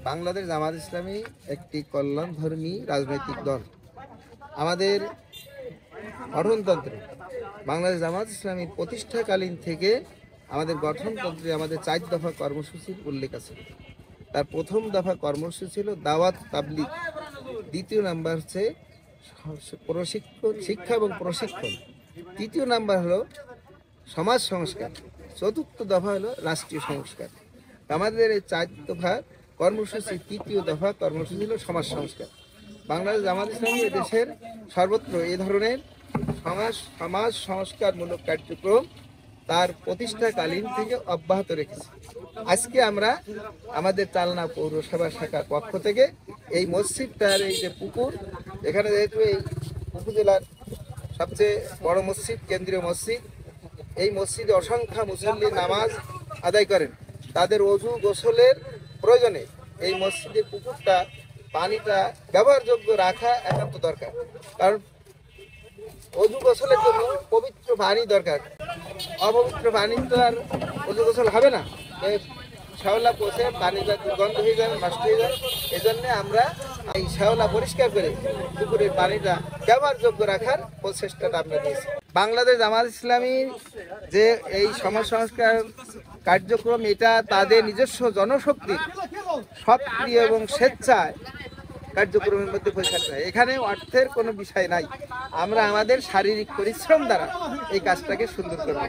বাংলাদেশ জামাত ইসলামী একটি কল্যাণধর্মী রাজনৈতিক দল। আমাদের গঠনতন্ত্রে বাংলাদেশ জামাত ইসলামী প্রতিষ্ঠাকালীন থেকে আমাদের গঠনতন্ত্রে আমাদের 4 দফা কর্মসূচির উল্লেখ আছে। তার প্রথম দফা কর্মসূচি ছিল দাওয়াত তাবলীগ, দ্বিতীয় নাম্বার হচ্ছে প্রশিক্ষণ, শিক্ষা এবং প্রশিক্ষণ, তৃতীয় নাম্বার হলো সমাজ সংস্কার, চতুর্থ দফা হলো রাষ্ট্রীয় সংস্কার। আমাদের এই 4 দফা কর্মসূচি তৃতীয় দফা কর্মসূচি হলো সমাজ সংস্কার। বাংলাদেশ জামাত ইসলামী দেশের সর্বত্র এ ধরনের সমাজ সংস্কারমূলক কার্যক্রম তার প্রতিষ্ঠাকালীন থেকে অব্যাহত রেখেছে। আজকে আমরা আমাদের চালনা পৌরসভা শাখার পক্ষ থেকে এই মসজিদটার এই যে পুকুর, এখানে যেহেতু এই উপজেলার সবচেয়ে বড় মসজিদ, কেন্দ্রীয় মসজিদ, এই মসজিদে অসংখ্য মুসল্লি নামাজ আদায় করেন। তাদের অজু গোসলের প্রয়োজনে এই মসজিদের পুকুরটা পানিটা ব্যবহারযোগ্য রাখা একান্ত দরকার। কারণ অজু গোসলের জন্য পবিত্র পানি দরকার। অপবিত্র পানি তো আর অজু গোসল হবে না, শ্যাওলা পচে পানিটা দুর্গন্ধ হয়ে যাবে, নষ্ট হয়ে যাবে। এই জন্য আমরা এই শ্যাওলা পরিষ্কার করে পুকুরের পানিটা ব্যবহারযোগ্য রাখার প্রচেষ্টাটা আমরা দিয়েছি। বাংলাদেশ জামাত ইসলামী যে এই সমাজ সংস্কার কার্যক্রম, এটা তাদের নিজস্ব জনশক্তির সক্রিয় এবং স্বেচ্ছায় কার্যক্রমের মধ্যে পরিচালিত হয়। এখানে অর্থের কোনো বিষয় নাই। আমরা আমাদের শারীরিক পরিশ্রম দ্বারা এই কাজটাকে সুন্দর করব।